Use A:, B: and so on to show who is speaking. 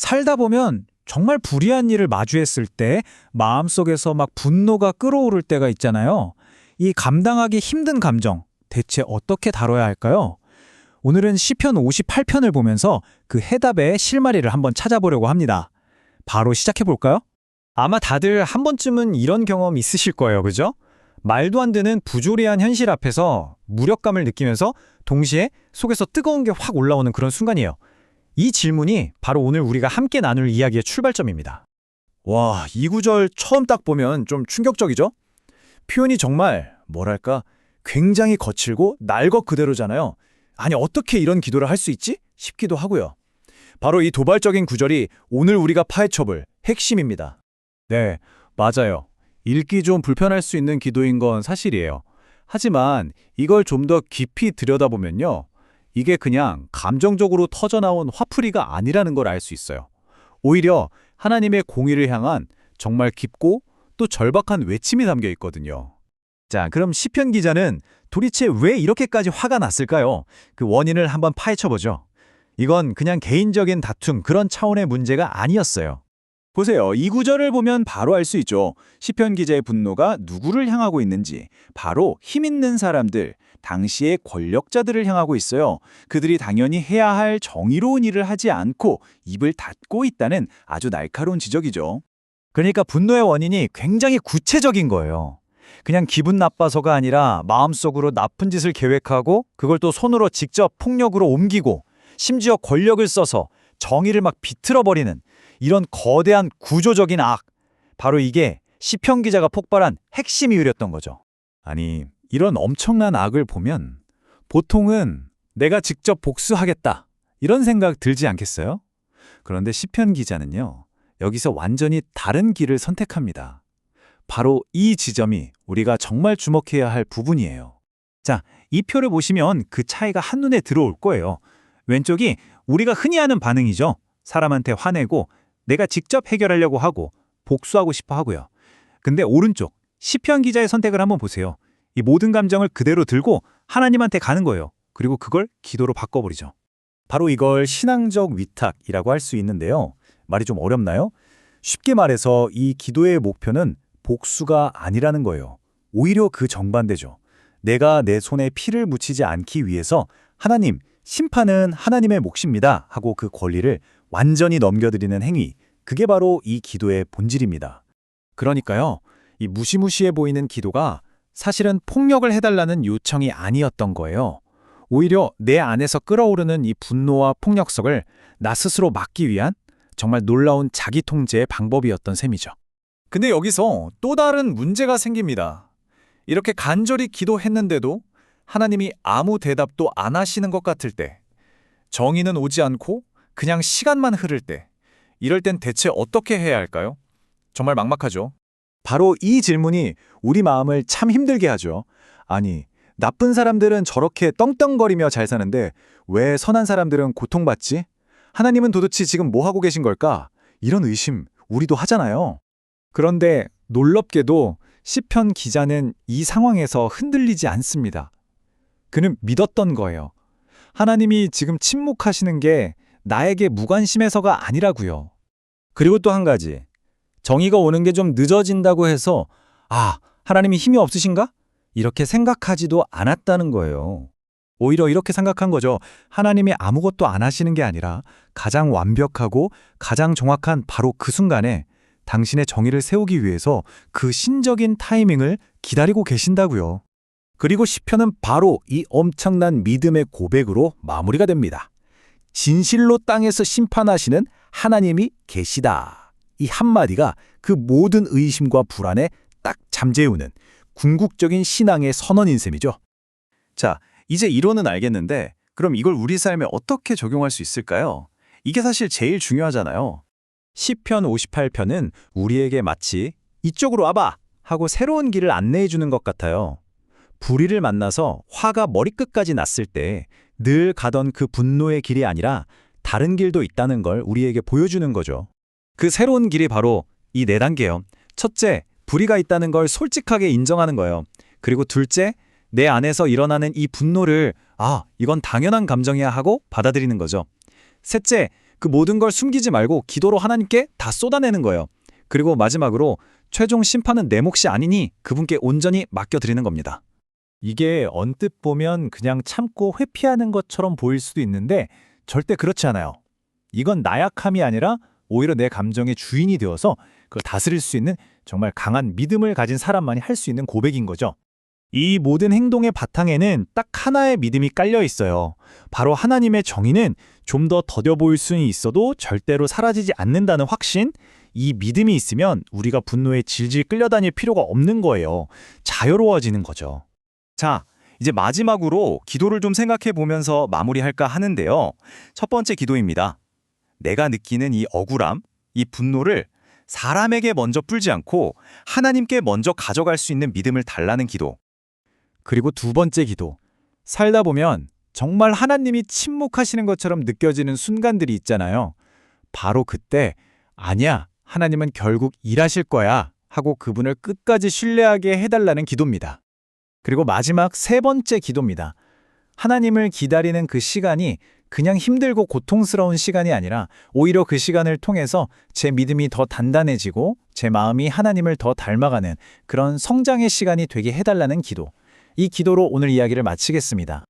A: 살다 보면 정말 불이한 일을 마주했을 때 마음속에서 막 분노가 끓어오를 때가 있잖아요. 이 감당하기 힘든 감정, 대체 어떻게 다뤄야 할까요? 오늘은 시편 58편을 보면서 그 해답의 실마리를 한번 찾아보려고 합니다. 바로 시작해 볼까요? 아마 다들 한 번쯤은 이런 경험 있으실 거예요, 그죠? 말도 안 되는 부조리한 현실 앞에서 무력감을 느끼면서 동시에 속에서 뜨거운 게 확 올라오는 그런 순간이에요. 이 질문이 바로 오늘 우리가 함께 나눌 이야기의 출발점입니다.
B: 와, 이 구절 처음 딱 보면 좀 충격적이죠? 표현이 정말 뭐랄까 굉장히 거칠고 날 것 그대로잖아요. 아니 어떻게 이런 기도를 할 수 있지? 싶기도 하고요. 바로 이 도발적인 구절이 오늘 우리가 파헤쳐볼 핵심입니다. 네, 맞아요. 읽기 좀 불편할 수 있는 기도인 건 사실이에요. 하지만 이걸 좀 더 깊이 들여다보면요. 이게 그냥 감정적으로 터져나온 화풀이가 아니라는 걸 알 수 있어요. 오히려 하나님의 공의를 향한 정말 깊고 또 절박한 외침이 담겨 있거든요. 자, 그럼 시편 기자는 도대체 왜 이렇게까지 화가 났을까요? 그 원인을 한번 파헤쳐보죠. 이건 그냥 개인적인 다툼 그런 차원의 문제가 아니었어요. 보세요. 이 구절을 보면 바로 알 수 있죠. 시편 기자의 분노가 누구를 향하고 있는지. 바로 힘 있는 사람들, 당시의 권력자들을 향하고 있어요. 그들이 당연히 해야 할 정의로운 일을 하지 않고 입을 닫고 있다는 아주 날카로운 지적이죠. 그러니까 분노의 원인이 굉장히 구체적인 거예요. 그냥 기분 나빠서가 아니라 마음속으로 나쁜 짓을 계획하고 그걸 또 손으로 직접 폭력으로 옮기고 심지어 권력을 써서 정의를 막 비틀어버리는 이런 거대한 구조적인 악. 바로 이게 시편 기자가 폭발한 핵심 이유였던 거죠. 아니, 이런 엄청난 악을 보면 보통은 내가 직접 복수하겠다 이런 생각 들지 않겠어요? 그런데 시편 기자는요. 여기서 완전히 다른 길을 선택합니다. 바로 이 지점이 우리가 정말 주목해야 할 부분이에요. 자, 이 표를 보시면 그 차이가 한눈에 들어올 거예요. 왼쪽이 우리가 흔히 하는 반응이죠. 사람한테 화내고 내가 직접 해결하려고 하고 복수하고 싶어 하고요. 근데 오른쪽, 시편 기자의 선택을 한번 보세요. 이 모든 감정을 그대로 들고 하나님한테 가는 거예요. 그리고 그걸 기도로 바꿔버리죠. 바로 이걸 신앙적 위탁이라고 할 수 있는데요. 말이 좀 어렵나요? 쉽게 말해서 이 기도의 목표는 복수가 아니라는 거예요. 오히려 그 정반대죠. 내가 내 손에 피를 묻히지 않기 위해서 하나님, 심판은 하나님의 몫입니다 하고 그 권리를 완전히 넘겨드리는 행위, 그게 바로 이 기도의 본질입니다. 그러니까요, 이 무시무시해 보이는 기도가 사실은 폭력을 해달라는 요청이 아니었던 거예요. 오히려 내 안에서 끓어오르는 이 분노와 폭력성을 나 스스로 막기 위한 정말 놀라운 자기 통제의 방법이었던 셈이죠. 근데 여기서 또 다른 문제가 생깁니다. 이렇게 간절히 기도했는데도 하나님이 아무 대답도 안 하시는 것 같을 때, 정의는 오지 않고 그냥 시간만 흐를 때, 이럴 땐 대체 어떻게 해야 할까요? 정말 막막하죠. 바로 이 질문이 우리 마음을 참 힘들게 하죠. 아니, 나쁜 사람들은 저렇게 떵떵거리며 잘 사는데 왜 선한 사람들은 고통받지? 하나님은 도대체 지금 뭐 하고 계신 걸까? 이런 의심 우리도 하잖아요. 그런데 놀랍게도 시편 기자는 이 상황에서 흔들리지 않습니다. 그는 믿었던 거예요. 하나님이 지금 침묵하시는 게 나에게 무관심해서가 아니라고요. 그리고 또 한 가지. 정의가 오는 게 좀 늦어진다고 해서 하나님이 힘이 없으신가? 이렇게 생각하지도 않았다는 거예요. 오히려 이렇게 생각한 거죠. 하나님이 아무것도 안 하시는 게 아니라 가장 완벽하고 가장 정확한 바로 그 순간에 당신의 정의를 세우기 위해서 그 신적인 타이밍을 기다리고 계신다고요. 그리고 시편은 바로 이 엄청난 믿음의 고백으로 마무리가 됩니다. 진실로 땅에서 심판하시는 하나님이 계시다. 이 한마디가 그 모든 의심과 불안에 딱 잠재우는 궁극적인 신앙의 선언인 셈이죠. 자, 이제 이론은 알겠는데 그럼 이걸 우리 삶에 어떻게 적용할 수 있을까요? 이게 사실 제일 중요하잖아요. 시편 58편은 우리에게 마치 이쪽으로 와봐 하고 새로운 길을 안내해 주는 것 같아요. 불의를 만나서 화가 머리끝까지 났을 때 늘 가던 그 분노의 길이 아니라 다른 길도 있다는 걸 우리에게 보여주는 거죠. 그 새로운 길이 바로 이 4단계요. 첫째, 불의가 있다는 걸 솔직하게 인정하는 거예요. 그리고 둘째, 내 안에서 일어나는 이 분노를 이건 당연한 감정이야 하고 받아들이는 거죠. 셋째,
A: 그 모든 걸 숨기지 말고 기도로 하나님께 다 쏟아내는 거예요. 그리고 마지막으로 최종 심판은 내 몫이 아니니 그분께 온전히 맡겨드리는 겁니다.
B: 이게 언뜻 보면 그냥 참고 회피하는 것처럼 보일 수도 있는데 절대 그렇지 않아요. 이건 나약함이 아니라 오히려 내 감정의 주인이 되어서 그걸 다스릴 수 있는 정말 강한 믿음을 가진 사람만이 할 수 있는 고백인 거죠. 이 모든 행동의 바탕에는 딱 하나의 믿음이 깔려 있어요. 바로 하나님의 정의는 좀 더 더뎌 보일 수는 있어도 절대로 사라지지 않는다는 확신. 이 믿음이 있으면 우리가 분노에 질질 끌려다닐 필요가 없는 거예요. 자유로워지는 거죠.
C: 자, 이제 마지막으로 기도를 좀 생각해 보면서 마무리할까 하는데요. 첫 번째 기도입니다. 내가 느끼는 이 억울함, 이 분노를 사람에게 먼저 풀지 않고 하나님께 먼저 가져갈 수 있는 믿음을 달라는 기도.
B: 그리고 두 번째 기도. 살다 보면 정말 하나님이 침묵하시는 것처럼 느껴지는 순간들이 있잖아요. 바로 그때 아니야, 하나님은 결국 일하실 거야 하고 그분을 끝까지 신뢰하게 해달라는 기도입니다. 그리고 마지막 세 번째 기도입니다. 하나님을 기다리는 그 시간이 그냥 힘들고 고통스러운 시간이 아니라 오히려 그 시간을 통해서 제 믿음이 더 단단해지고 제 마음이 하나님을 더 닮아가는 그런 성장의 시간이 되게 해달라는 기도. 이 기도로 오늘 이야기를 마치겠습니다.